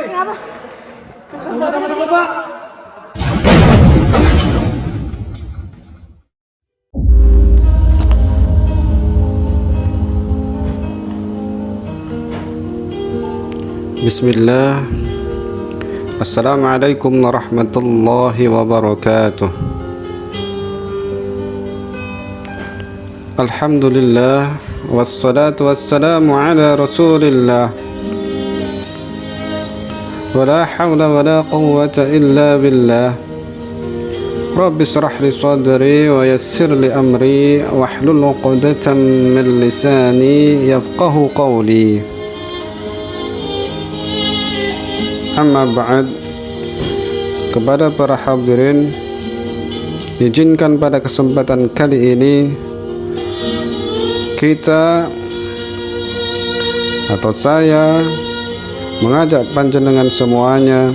Kenapa? Kenapa, Pak? Bismillah. Assalamualaikum warahmatullahi wabarakatuh. Alhamdulillah, wassalatu wassalamu ala rasulillah, wala hawla wala quwwata illa billah. Rabbi shrah li sadri wa yassir li amri wahlul 'uqdatam min lisani yafqahu qawli. Amma ba'd. Kepada para hadirin, izinkan pada kesempatan kali ini kita atau saya mengajak panjenengan semuanya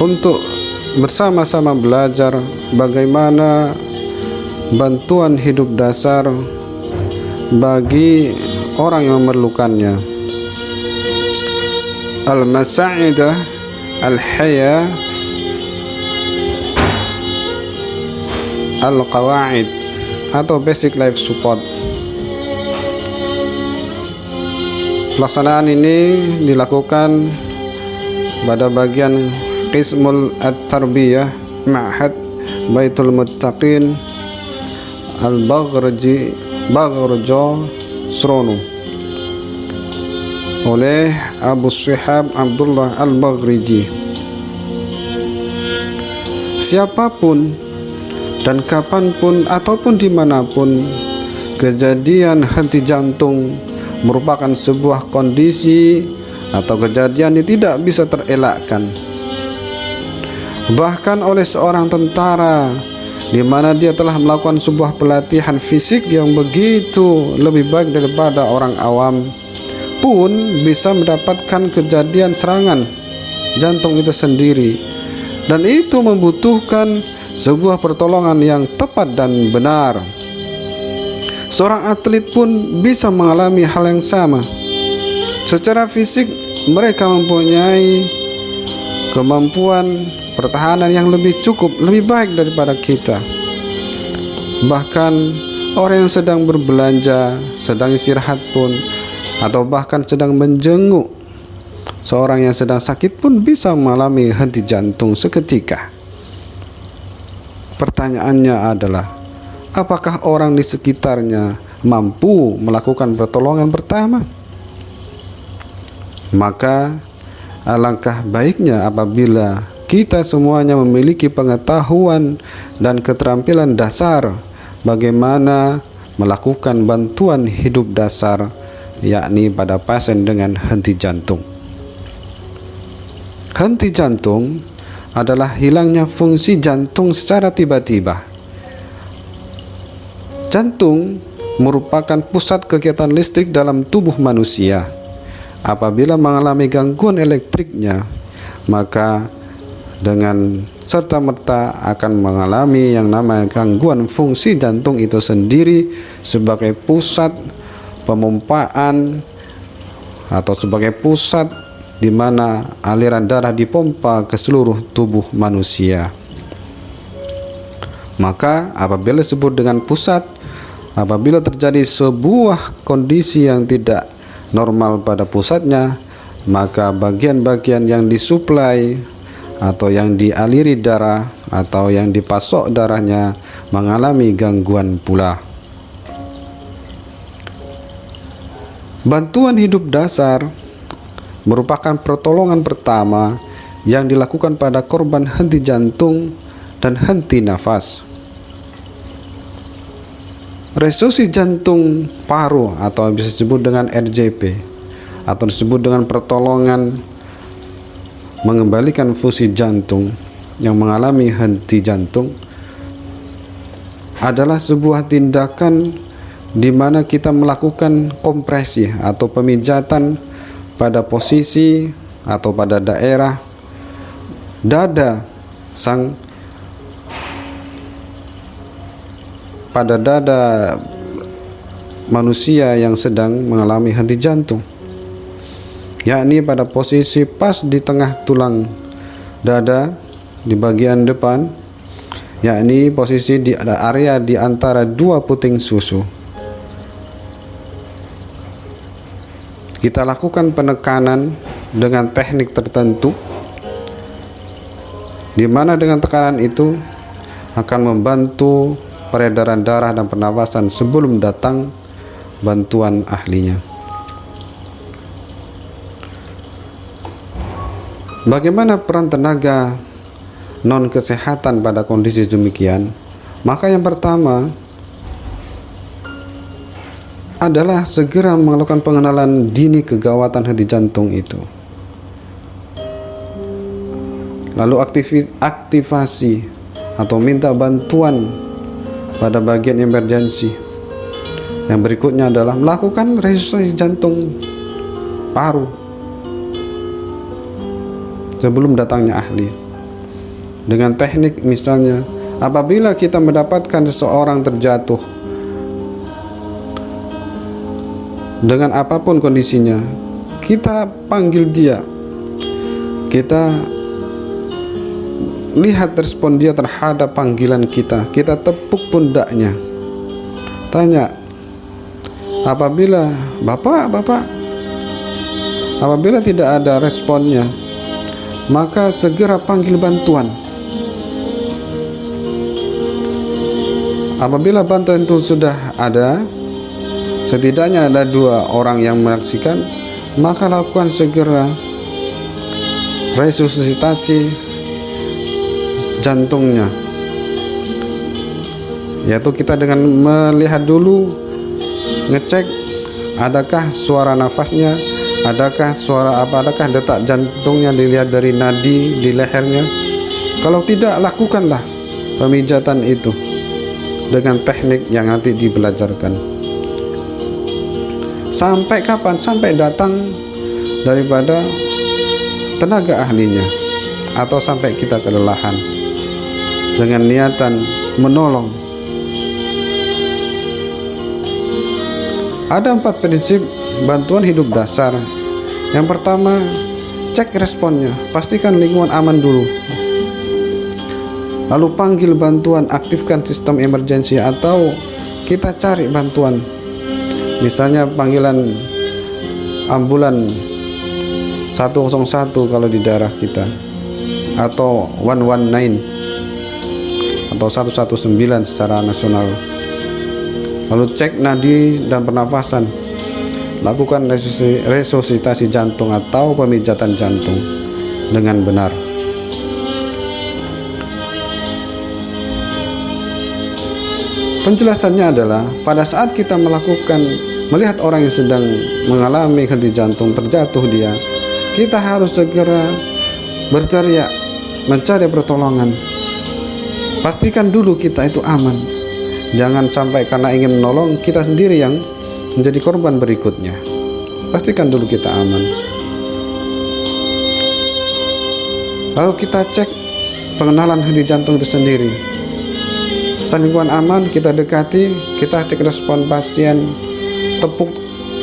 untuk bersama-sama belajar bagaimana bantuan hidup dasar bagi orang yang memerlukannya. Al-Masa'idah Al-Haya Al-Qawaid atau Basic Life Support. Pelaksanaan ini dilakukan pada bagian Qismul At-Tarbiyah Ma'had Baitul Muttaqin Al-Baghrjo Srono oleh Abu Shihab Abdullah Al-Baghriji. Siapapun dan kapanpun ataupun dimanapun, kejadian henti jantung merupakan sebuah kondisi atau kejadian yang tidak bisa terelakkan. Bahkan oleh seorang tentara, di mana dia telah melakukan sebuah pelatihan fisik yang begitu lebih baik daripada orang awam, pun bisa mendapatkan kejadian serangan jantung itu sendiri, dan itu membutuhkan sebuah pertolongan yang tepat dan benar. Seorang atlet pun bisa mengalami hal yang sama. Secara fisik mereka mempunyai kemampuan pertahanan yang lebih baik daripada kita. Bahkan orang yang sedang berbelanja, sedang istirahat pun, atau bahkan sedang menjenguk seorang yang sedang sakit pun bisa mengalami henti jantung seketika. Pertanyaannya adalah, apakah orang di sekitarnya mampu melakukan pertolongan pertama? Maka alangkah baiknya apabila kita semuanya memiliki pengetahuan dan keterampilan dasar bagaimana melakukan bantuan hidup dasar, yakni pada pasien dengan henti jantung. Henti jantung adalah hilangnya fungsi jantung secara tiba-tiba. Jantung merupakan pusat kegiatan listrik dalam tubuh manusia. Apabila mengalami gangguan elektriknya, maka dengan serta-merta akan mengalami yang namanya gangguan fungsi jantung itu sendiri sebagai pusat pemompaan atau sebagai pusat di mana aliran darah dipompa ke seluruh tubuh manusia. Maka apabila disebut dengan pusat, apabila terjadi sebuah kondisi yang tidak normal pada pusatnya, maka bagian-bagian yang disuplai atau yang dialiri darah atau yang dipasok darahnya mengalami gangguan pula. Bantuan hidup dasar merupakan pertolongan pertama yang dilakukan pada korban henti jantung dan henti nafas. Resusitasi jantung paru atau bisa disebut dengan RJP atau disebut dengan pertolongan mengembalikan fungsi jantung yang mengalami henti jantung adalah sebuah tindakan di mana kita melakukan kompresi atau pemijatan pada posisi atau pada daerah dada sang pada dada manusia yang sedang mengalami henti jantung, yakni pada posisi pas di tengah tulang dada di bagian depan, yakni posisi di area di antara dua puting susu. Kita lakukan penekanan dengan teknik tertentu, di mana dengan tekanan itu akan membantu peredaran darah dan pernafasan sebelum datang bantuan ahlinya. Bagaimana peran tenaga non kesehatan pada kondisi demikian? Maka yang pertama adalah segera melakukan pengenalan dini kegawatan henti jantung itu. Lalu aktivasi atau minta bantuan pada bagian emergensi. Yang berikutnya adalah melakukan resusitasi jantung paru sebelum datangnya ahli. Dengan teknik misalnya, apabila kita mendapatkan seseorang terjatuh dengan apapun kondisinya, kita panggil dia, kita lihat respon dia terhadap panggilan kita, kita tepuk pundaknya, tanya, apabila apabila tidak ada responnya, maka segera panggil bantuan. Apabila bantuan itu sudah ada, setidaknya ada 2 orang yang menyaksikan, maka lakukan segera resusitasi jantungnya, yaitu kita dengan melihat dulu, ngecek adakah suara nafasnya, adakah detak jantungnya, dilihat dari nadi di lehernya. Kalau tidak, lakukanlah pemijatan itu dengan teknik yang nanti dibelajarkan. Sampai kapan? Sampai datang daripada tenaga ahlinya, atau sampai kita kelelahan dengan niatan menolong. Ada 4 prinsip bantuan hidup dasar. Yang pertama, cek responnya, pastikan lingkungan aman dulu. Lalu panggil bantuan, aktifkan sistem emergensi atau kita cari bantuan. Misalnya panggilan ambulan 101 kalau di daerah kita, atau 119 atau 119 secara nasional. Lalu cek nadi dan pernafasan, lakukan resusitasi jantung atau pemijatan jantung dengan benar. Penjelasannya adalah pada saat kita melihat orang yang sedang mengalami henti jantung, terjatuh dia, kita harus segera berteriak, mencari pertolongan. Pastikan dulu kita itu aman. Jangan sampai karena ingin menolong, kita sendiri yang menjadi korban berikutnya. Pastikan dulu kita aman. Lalu kita cek pengenalan henti jantung itu sendiri. Setelah lingkungan aman, kita dekati, kita cek respon pasien, tepuk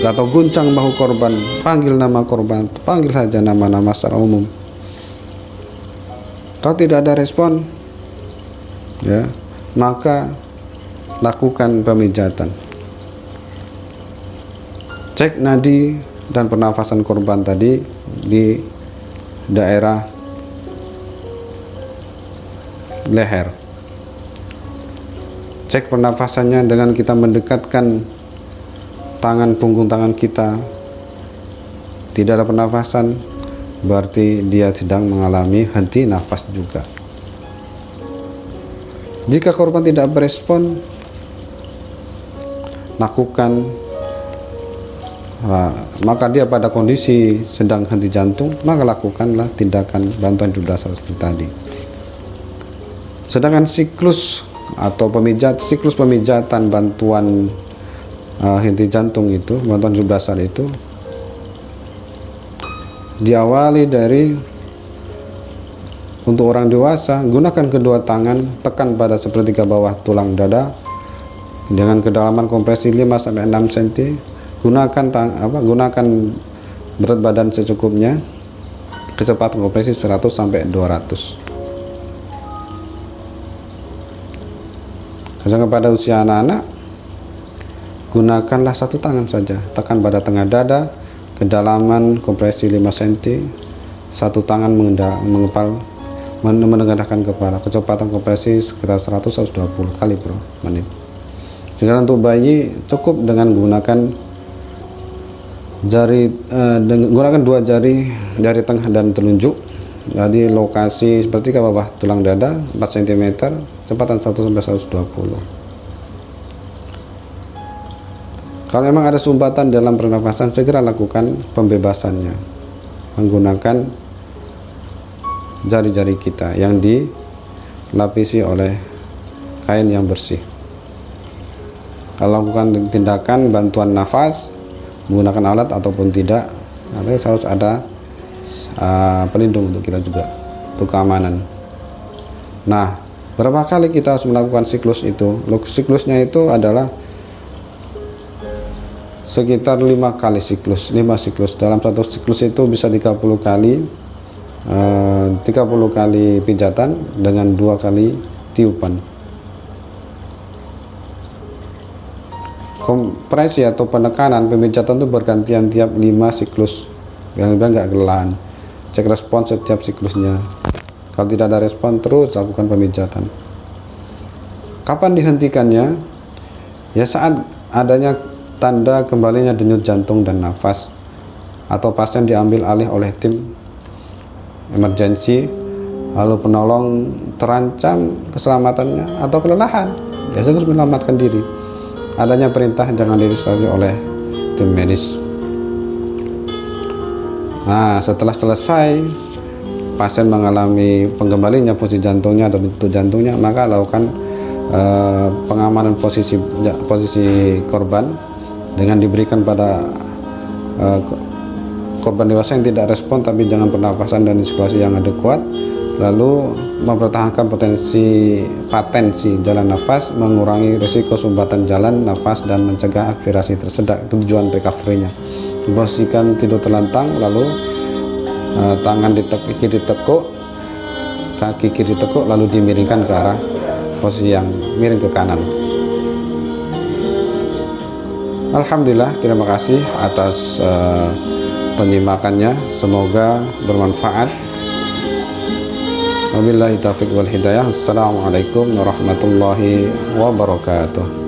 atau guncang bahu korban, panggil nama korban, panggil saja nama-nama secara umum. Kalau tidak ada respon, ya, maka lakukan pemijatan. Cek nadi dan pernafasan korban tadi di daerah leher. Cek pernafasannya dengan kita mendekatkan punggung tangan kita. Tidak ada pernafasan, berarti dia sedang mengalami henti nafas juga. Jika korban tidak berespon, maka dia pada kondisi sedang henti jantung, maka lakukanlah tindakan bantuan hidup dasar seperti tadi. Sedangkan siklus pemijatan bantuan henti jantung itu, bantuan hidup dasar itu diawali dari, untuk orang dewasa, gunakan kedua tangan, tekan pada sepertiga bawah tulang dada, dengan kedalaman kompresi 5 sampai 6 cm. Gunakan berat badan secukupnya. Kecepatan kompresi 100 sampai 200. Sedangkan pada usia anak-anak, gunakanlah satu tangan saja, tekan pada tengah dada, kedalaman kompresi 5 cm, satu tangan menengadahkan kepala, kecepatan kompresi sekitar 100-120 kali per menit. Sedangkan untuk bayi cukup dengan gunakan gunakan 2 jari tengah dan telunjuk. Jadi lokasi seperti ke bawah tulang dada 4 cm, kecepatan 100-120. Kalau memang ada sumbatan dalam pernafasan, segera lakukan pembebasannya menggunakan jari-jari kita yang dilapisi oleh kain yang bersih. Kalau lakukan tindakan bantuan nafas menggunakan alat ataupun tidak, harus ada pelindung untuk kita juga, untuk keamanan. Nah, berapa kali kita harus melakukan siklus itu? Siklusnya itu adalah sekitar 5 kali siklus. 5 siklus. Dalam satu siklus itu bisa 30 kali 30 kali pijatan dengan 2 kali tiupan. Kompresi atau penekanan pemijatan itu bergantian tiap 5 siklus, yang nggak kelelahan. Cek respon setiap siklusnya. Kalau tidak ada respon, terus lakukan pemijatan. Kapan dihentikannya? Ya saat adanya tanda kembalinya denyut jantung dan nafas, atau pasien diambil alih oleh tim emergensi, lalu penolong terancam keselamatannya atau kelelahan, ya harus menyelamatkan diri. Adanya perintah jangan didistraksi oleh tim medis. Nah, setelah selesai pasien mengalami penggembalinya fungsi jantungnya dan detak jantungnya, maka lakukan pengamanan posisi korban dengan diberikan pada korban dewasa yang tidak respon tapi jangan pernapasan dan sirkulasi yang adekuat, lalu mempertahankan patensi jalan nafas, mengurangi risiko sumbatan jalan nafas dan mencegah aspirasi tersedak. Itu tujuan recovery-nya. Posisikan tidur telentang, lalu tangan kiri ditekuk, kaki kiri ditekuk, lalu dimiringkan ke arah posisi yang miring ke kanan. Alhamdulillah, terima kasih atas penyimakannya, semoga bermanfaat. Wabillahi taufiq wal hidayah. Assalamualaikum warahmatullahi wabarakatuh.